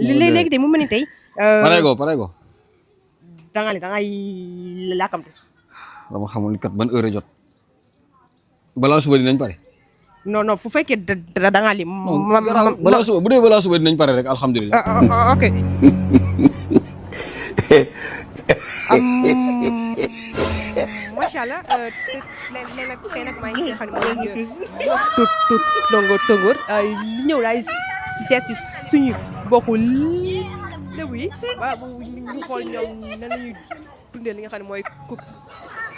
léegi de mu mel ni tey. pare go. da ngay laakamte. dama xamul kat ban heure jot. balaa suba dinañ pare. non fu fekkee da ngaa lim. balaa suba bu dee balaa suba dinañ pare rek alhamdulilah. ok. macha allah tey nag maa ngi xam ne mooy tongoor ñëw laay si seet si suñu bokku lébu yi waaw ñu xool ñoom nan la ñuy dundee li nga xam ne mooy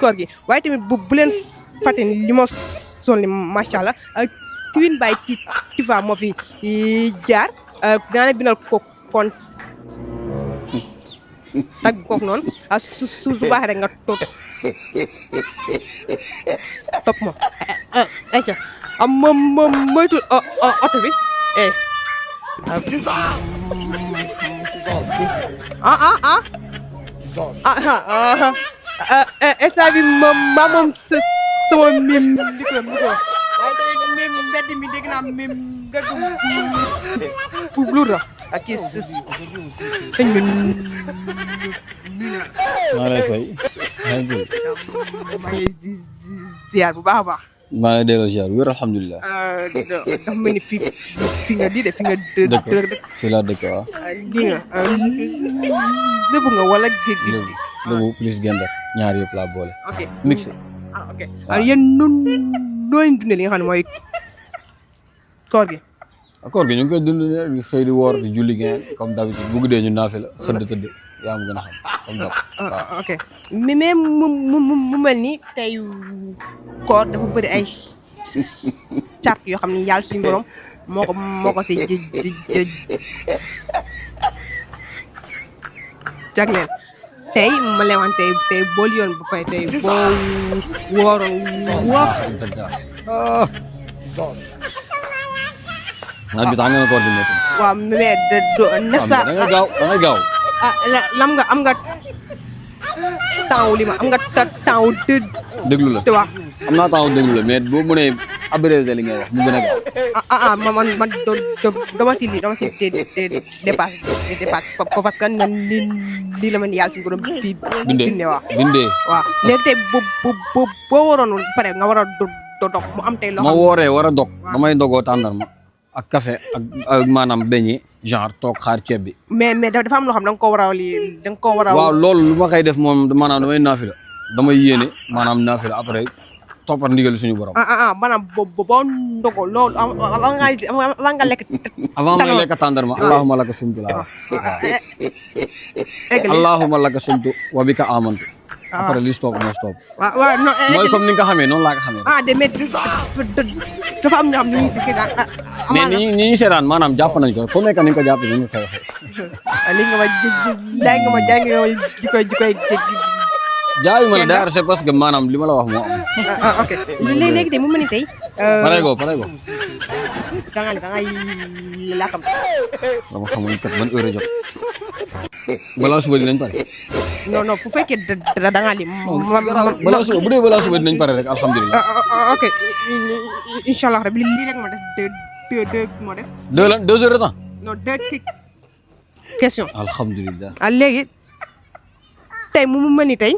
koor gi waaye tamit bu leen fàtte ni li ma sol ni macha allah Queen by Tifa moo fi jaar daanaka bindal ko kon tag kooku noonu su baaxee rek nga topp ma ayca moytu oto bi esa bi moom sama mim micro waaye tamit mim mbedd mi dégg naa mim mbedd bu blur la ak kii sëñ bi maa lay fay. maa ngi ziar bu baax a baax. maa lay delloo ziar wér alhamdulilah. dafa mel ni fi nga di de fi nga dëkk. fii laa dëkk waaw. di nga lébu nga wala géej gi. lébu plus gendar ñaar yëpp laa boole. ok mixé. ok yéen nooy dundee li nga xam ne mooy koor gi. koor gi ñu ngi koy dund di xëy di woor di julli ngeen comme d'habitude bu guddee ñu naafi la xëdd tëdd yaa ma gën a xam comme d'hab. ok mais mu mel ni tey koor dafa bëri ay charte yoo xam ne yàlla suñu borom moo ko si jagleel tey ma leewan tey bool yoon bu pay tey boo wooroon naaj bi tax nga koor di métti. waaw mais n'est-ce pas da ngay gaaw. am nga temps wu li ma am nga temps wu déglu la te wax am naa temps wu déglu la mais boo mënee abrégé li ngay wax mu gën a gaaw. man dama si dépassé parce que lii la ma ni yàlla suñu borom bindee waaw léegi tey boo waroon pare nga war a dog mu am tey loo ma wooree war a dog damay dogoo tàndarma ak café ak maanaam beñe genre toog xaar ceeb bi. mais dafa am loo xam da nga koo war a lii da nga koo war a. waaw loolu lu ma koy def moom maanaam damay naafila damay yéene maanaam naafila après toppat ndigal suñu borom. maanaam boo ndogoo loolu avant nga lekk. avant may lekk tàndarma allahumma laka sumtu laa. allahumma laka sumtu wa bika amantu. après li stop moo stop. waaw non mooy comme ni nga ko xamee noonu laa ko xamee. mais dafa am ñoo xam ne ñu ngi si seetaan. mais ni ñu seetaan maanaam jàpp nañ ko ku nekk ni nga ko jàppee ni nga koy waxee. li nga ma jaay nga ma jikoy jaayu ma la d'ailleurs c'est parce que maanaam li ma la wax moo am. ok léegi de mu mel ni tey. pare go. da ngay laakam. dama xamul kat ban heure jot. balaa suba dinañ pare. non fu fekkee da ngaa lim. balaa suba bu dee balaa suba dinañ pare rek alhamdulilah. ok incha allah rabi lii rek ma des deux moo des. 2 heures de temps. non 2 questions. alhamdulilah. léegi tey mu mel ni tey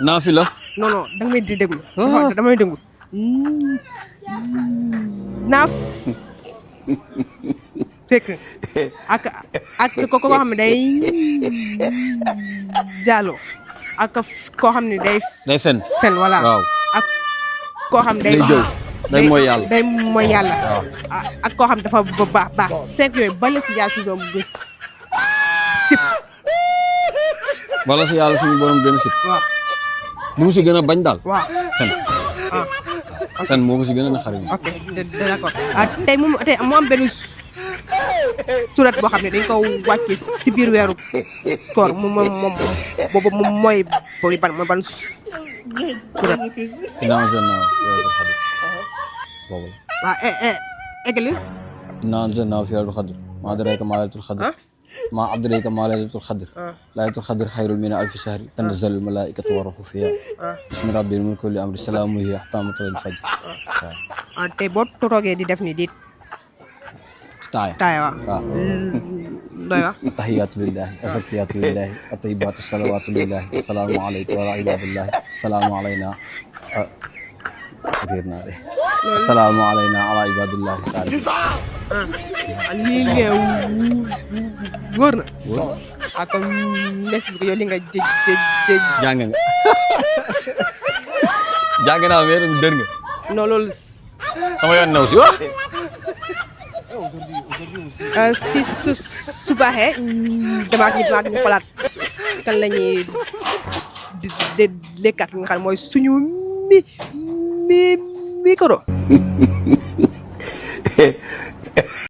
naafi la. non da nga may di déglu. damay déglu naaf fekk ak koo xam ne day jàlloo ak koo xam ne day fen voilà waaw ak koo xam ne day jëw day mooy yàlla waaw ak koo xam ne dafa baax 5 yooyu ba la si yàlla si doom gës sip wala si yàlla suñu borom gën a sip waaw bu mu si gën a bañ daal waaw fen moo ko si gën a naqari. ok d'accord tey mu am benn surat boo xam ne dañ ko wàccee si biir weeru koor moom mooy ban surat. Inna anzalnaahu fi laylatil qadr. boobu la. waaw eggali. Inna anzalnaahu fi laylatil qadr. maa adraaka maa laylatul qadr. maa adraaka maa laylatul qadr. laylatul qadr xayrun min alfi shahri tanazzalul malaa'ikatu wa ruuhu fiihaa. bismi rabbihim min kulli amrin salaamun hiya hattaa matla'il fajr. tey boo toogee di def ni di taaya waaw doy wax attahiyaatu lillahi azakiyatu lillahi atayibaatu salawaatu lillahi assalaamu aleykum wa ibadillahi assalaamu alayna réer naa de assalaamu alayna ala ibadillahi saali lii ngeen wóor na kon mes bi yow li nga jàng nga jàng naa mais dër nga non loolu sama yoon new si wax su baaxee demaat ñu xolaat kan la ñuy lekkat nga xam mooy suñu micro